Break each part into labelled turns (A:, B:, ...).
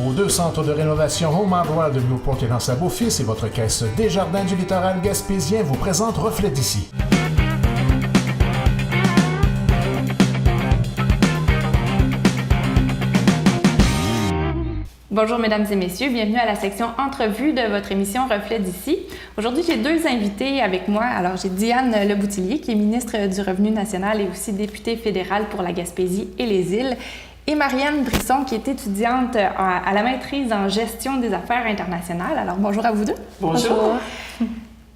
A: Vos 2 centres de rénovation Home Hardware de Newport et dans Beaufils et votre caisse Desjardins du littoral gaspésien vous présentent Reflet d'ici.
B: Bonjour mesdames et messieurs, bienvenue à la section entrevue de votre émission Reflet d'ici. Aujourd'hui, j'ai 2 invités avec moi. Alors, j'ai Diane Leboutillier, qui est ministre du Revenu national et aussi députée fédérale pour la Gaspésie et les îles, et Marianne Brisson, qui est étudiante à la maîtrise en gestion des affaires internationales. Alors, bonjour à vous deux.
C: Bonjour.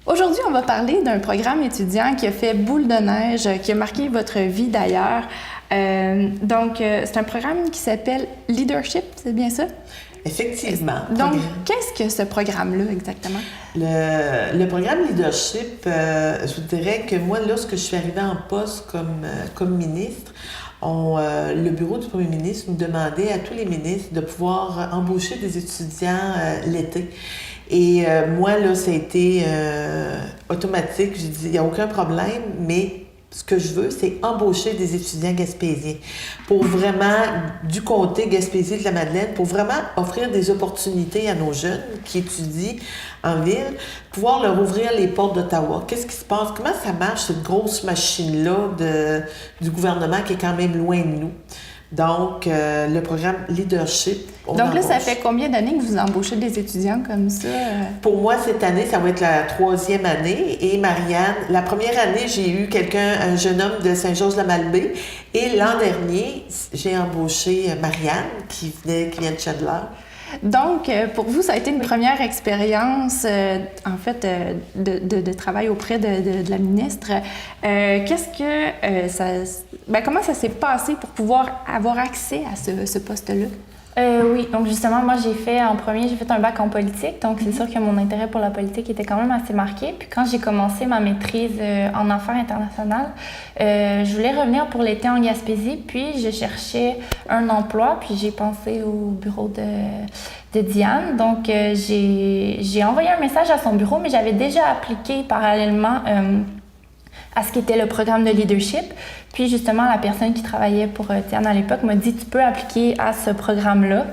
B: Aujourd'hui, on va parler d'un programme étudiant qui a fait boule de neige, qui a marqué votre vie d'ailleurs. C'est un programme qui s'appelle Leadership, c'est bien ça?
C: Effectivement.
B: Donc, qu'est-ce que ce programme-là exactement?
C: Le programme Leadership, je vous dirais que moi, lorsque je suis arrivée en poste comme ministre, le bureau du premier ministre nous demandait à tous les ministres de pouvoir embaucher des étudiants l'été. Et moi, là, ça a été automatique. J'ai dit, il n'y a aucun problème, mais ce que je veux, c'est embaucher des étudiants gaspésiens pour vraiment, du comté Gaspésie-de-la-Madeleine, pour vraiment offrir des opportunités à nos jeunes qui étudient en ville, pouvoir leur ouvrir les portes d'Ottawa. Qu'est-ce qui se passe? Comment ça marche, cette grosse machine-là du gouvernement qui est quand même loin de nous? Donc, le programme Leadership.
B: Donc là, ça fait combien d'années que vous embauchez des étudiants comme ça?
C: Pour moi, cette année, ça va être la 3e année. Et Marianne, la première année, j'ai eu un jeune homme de Saint-Georges-de-Malbaie. Et l'an dernier, j'ai embauché Marianne, qui vient de Chandler.
B: Donc, pour vous, ça a été une première expérience, de travail auprès de la ministre. Comment ça s'est passé pour pouvoir avoir accès à ce poste-là?
D: Oui, donc justement, moi j'ai fait un bac en politique, donc c'est sûr que mon intérêt pour la politique était quand même assez marqué. Puis quand j'ai commencé ma maîtrise en affaires internationales, je voulais revenir pour l'été en Gaspésie, puis je cherchais un emploi, puis j'ai pensé au bureau de Diane. Donc j'ai envoyé un message à son bureau, mais j'avais déjà appliqué parallèlement à ce qu'était le programme de leadership. Puis justement, la personne qui travaillait pour Diane à l'époque m'a dit « Tu peux appliquer à ce programme-là.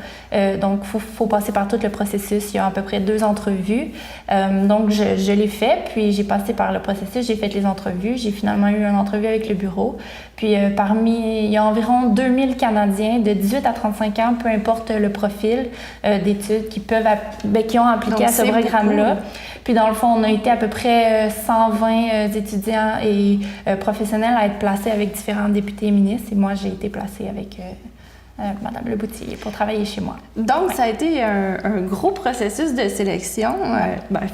D: Donc, il faut passer par tout le processus. Il y a à peu près 2 entrevues. Donc, je l'ai fait. Puis, j'ai passé par le processus. J'ai fait les entrevues. J'ai finalement eu une entrevue avec le bureau. Puis, il y a environ 2000 Canadiens de 18 à 35 ans, peu importe le profil d'études, qui ont appliqué à ce programme-là. Puis, dans le fond, on a été à peu près 120 étudiants et professionnels à être placés avec différents députés et ministres. Et moi, j'ai été placée avec Mme Leboutillier pour travailler chez moi.
B: Donc, ça a été un gros processus de sélection.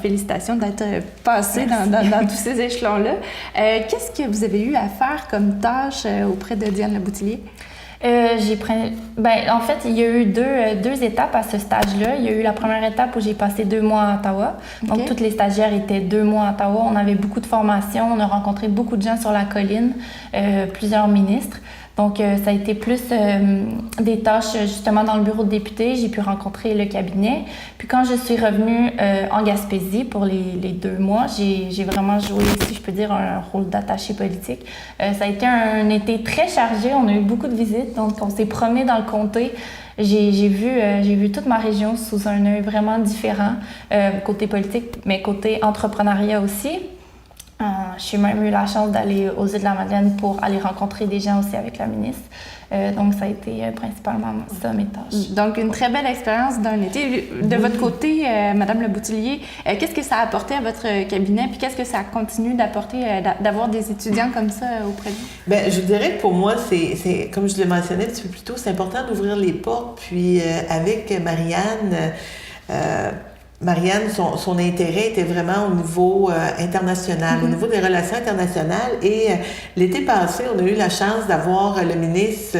B: Félicitations d'être passée dans tous ces échelons-là. Qu'est-ce que vous avez eu à faire comme tâche auprès de Diane Leboutillier?
D: En fait, il y a eu deux étapes à ce stage-là. Il y a eu la première étape où j'ai passé 2 mois à Ottawa. Donc,
B: Okay.
D: Toutes les stagiaires étaient 2 mois à Ottawa. On avait beaucoup de formations. On a rencontré beaucoup de gens sur la colline, plusieurs ministres. Donc, ça a été plus des tâches justement dans le bureau de député. J'ai pu rencontrer le cabinet. Puis quand je suis revenue en Gaspésie pour les 2 mois, j'ai vraiment joué, si je peux dire, un rôle d'attaché politique. Ça a été un été très chargé. On a eu beaucoup de visites. Donc, on s'est promené dans le comté. J'ai vu toute ma région sous un œil vraiment différent, côté politique, mais côté entrepreneuriat aussi. J'ai même eu la chance d'aller aux Îles-de-la-Madeleine pour aller rencontrer des gens aussi avec la ministre. Donc, ça a été principalement ça, mes tâches.
B: Donc, une très belle expérience d'un été. De votre côté, Mme Leboutillier, qu'est-ce que ça a apporté à votre cabinet? Puis qu'est-ce que ça continue d'apporter, d'avoir des étudiants comme ça auprès de vous?
C: Bien, je dirais que pour moi, c'est comme je l'ai mentionné un petit peu plus tôt, c'est important d'ouvrir les portes. Puis, avec Marianne, son intérêt était vraiment au niveau international, au niveau des relations internationales. Et l'été passé, on a eu la chance d'avoir le ministre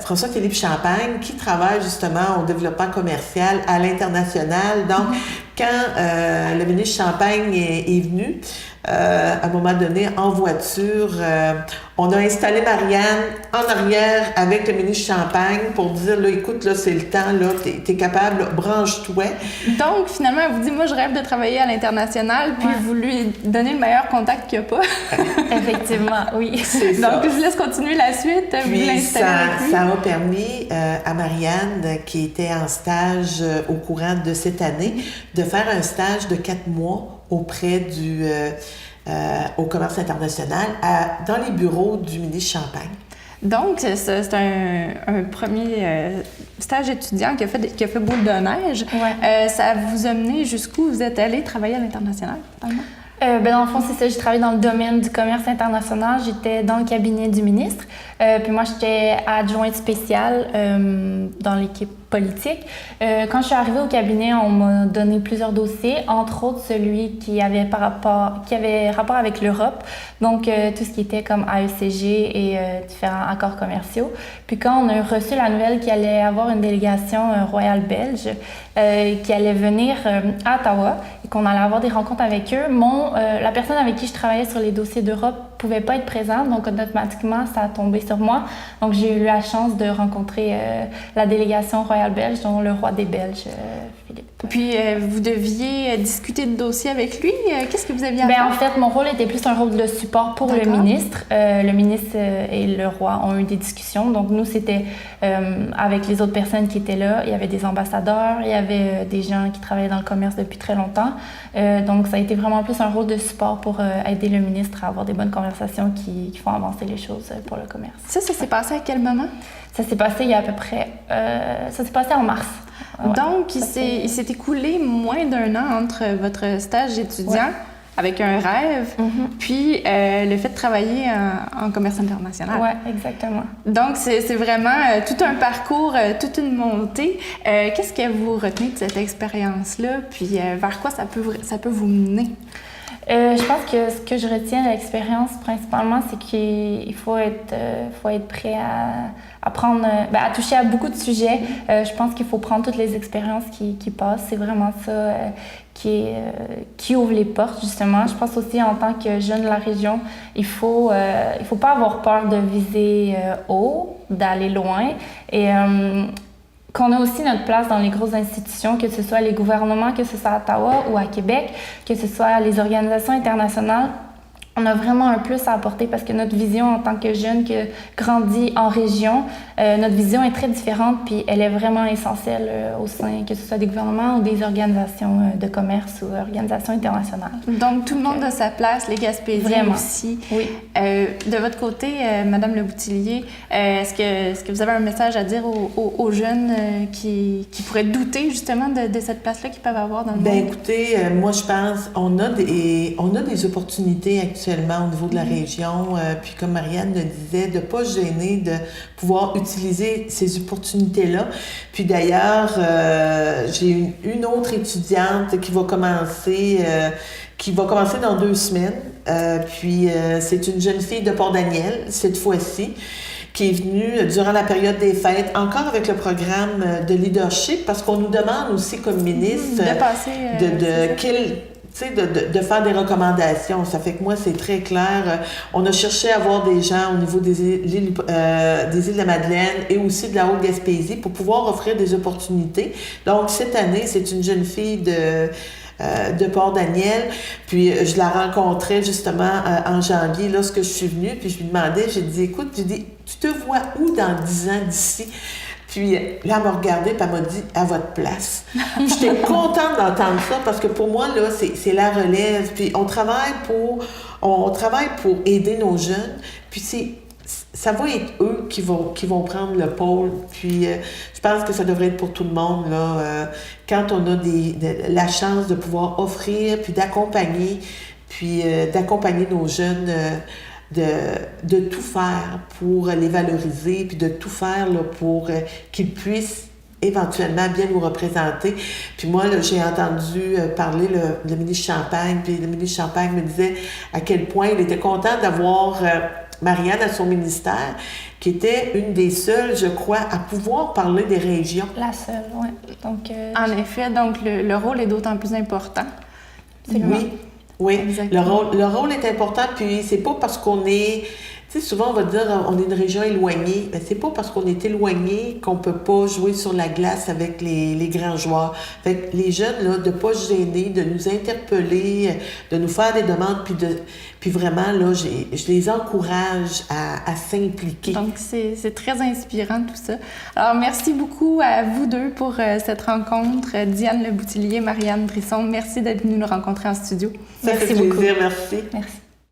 C: François-Philippe Champagne qui travaille justement au développement commercial à l'international. Donc, quand le ministre Champagne est venu, à un moment donné, en voiture, on a installé Marianne en arrière avec le ministre Champagne pour dire, là, écoute, là, c'est le temps, là, t'es capable, là, branche-toi.
B: Donc, finalement, elle vous dit, moi, je rêve de travailler à l'international, puis vous lui donnez le meilleur contact qu'il n'y a pas.
D: Effectivement, oui.
C: C'est ça.
B: Donc, je vous laisse continuer la suite. Vous
C: Puis
B: l'installez avec lui.
C: ça a permis à Marianne, qui était en stage au courant de cette année, de faire un stage de 4 mois auprès au commerce international dans les bureaux du ministre Champagne.
B: Donc, c'est un premier stage étudiant qui a fait boule de neige.
D: Ouais.
B: Ça vous a mené jusqu'où vous êtes allé travailler à l'international, finalement?
D: Dans le fond, c'est ça. J'ai travaillé dans le domaine du commerce international. J'étais dans le cabinet du ministre. Puis moi, j'étais adjointe spéciale dans l'équipe politique. Quand je suis arrivée au cabinet, on m'a donné plusieurs dossiers, entre autres celui qui avait rapport avec l'Europe, donc tout ce qui était comme AECG et différents accords commerciaux. Puis quand on a reçu la nouvelle qu'il allait avoir une délégation royale belge qui allait venir à Ottawa et qu'on allait avoir des rencontres avec eux, la personne avec qui je travaillais sur les dossiers d'Europe pouvait pas être présente, donc automatiquement ça a tombé sur moi. Donc j'ai eu la chance de rencontrer la délégation royale belge, dont le roi des Belges, Philippe.
B: Puis vous deviez discuter de dossiers avec lui. Qu'est-ce que vous aviez à faire?
D: En fait, mon rôle était plus un rôle de support pour le ministre. Le ministre et le roi ont eu des discussions. Donc nous, c'était avec les autres personnes qui étaient là. Il y avait des ambassadeurs, il y avait des gens qui travaillaient dans le commerce depuis très longtemps. Donc ça a été vraiment plus un rôle de support pour aider le ministre à avoir des bonnes conversations qui font avancer les choses pour le commerce.
B: Ça s'est passé à quel moment?
D: Ça s'est passé il y a à peu près... ça s'est passé en mars.
B: Ouais. Donc, il s'est écoulé moins d'1 an entre votre stage d'étudiant avec un rêve, puis le fait de travailler en commerce international.
D: Oui, exactement.
B: Donc, c'est vraiment tout un parcours, toute une montée. Qu'est-ce que vous retenez de cette expérience-là, puis vers quoi ça peut vous mener?
D: Je pense que ce que je retiens de l'expérience principalement, c'est qu'il faut être prêt à prendre, à toucher à beaucoup de sujets. Je pense qu'il faut prendre toutes les expériences qui passent. C'est vraiment ça qui ouvre les portes, justement. Je pense aussi en tant que jeune de la région, il faut pas avoir peur de viser haut, d'aller loin. Et qu'on a aussi notre place dans les grosses institutions, que ce soit les gouvernements, que ce soit à Ottawa ou à Québec, que ce soit les organisations internationales. On a vraiment un plus à apporter parce que notre vision en tant que jeune qui grandit en région, notre vision est très différente puis elle est vraiment essentielle au sein, que ce soit des gouvernements ou des organisations de commerce ou organisations internationales.
B: Donc, tout le monde a sa place, les Gaspésiens aussi.
D: Oui.
B: De votre côté, Madame Leboutillier, est-ce que vous avez un message à dire aux jeunes qui pourraient douter justement de cette place-là qu'ils peuvent avoir dans le monde?
C: Écoutez, moi je pense on a des opportunités actuellement au niveau de la région, puis comme Marianne le disait, de ne pas se gêner, de pouvoir utiliser ces opportunités-là. Puis d'ailleurs, j'ai une autre étudiante qui va commencer dans 2 semaines. Puis c'est une jeune fille de Port-Daniel, cette fois-ci, qui est venue durant la période des fêtes, encore avec le programme de leadership, parce qu'on nous demande aussi comme ministre de faire des recommandations. Ça fait que moi, c'est très clair. On a cherché à avoir des gens au niveau des îles de la Madeleine et aussi de la Haute-Gaspésie pour pouvoir offrir des opportunités. Donc, cette année, c'est une jeune fille de Port-Daniel. Puis, je la rencontrais justement en janvier lorsque je suis venue. Puis, je lui demandais, j'ai dit, écoute, tu te vois où dans 10 ans d'ici? Puis là, elle m'a regardée et elle m'a dit « à votre place ». J'étais contente d'entendre ça parce que pour moi, là, c'est la relève. Puis on travaille pour aider nos jeunes. Puis ça va être eux qui vont prendre le pôle. Puis je pense que ça devrait être pour tout le monde, là. Quand on a la chance de pouvoir offrir, puis d'accompagner nos jeunes... De tout faire pour les valoriser, puis de tout faire là, pour qu'ils puissent éventuellement bien nous représenter. Puis moi, là, j'ai entendu parler le ministre Champagne, puis le ministre Champagne me disait à quel point il était content d'avoir Marianne à son ministère, qui était une des seules, je crois, à pouvoir parler des régions.
D: La seule, oui. Donc,
B: En effet, donc le rôle est d'autant plus important.
C: Oui,
B: Exactement.
C: le rôle est important, puis c'est pas parce qu'on est... Tu sais, souvent, on va dire on est une région éloignée, mais c'est pas parce qu'on est éloigné qu'on peut pas jouer sur la glace avec les grands joueurs. Fait que les jeunes, là, de pas se gêner, de nous interpeller, de nous faire des demandes, puis vraiment, là, je les encourage à s'impliquer.
B: Donc, c'est très inspirant tout ça. Alors, merci beaucoup à vous deux pour cette rencontre. Diane Leboutillier, Marianne Brisson, merci d'être venue nous rencontrer en studio.
C: Ça fait plaisir, merci.
D: Merci.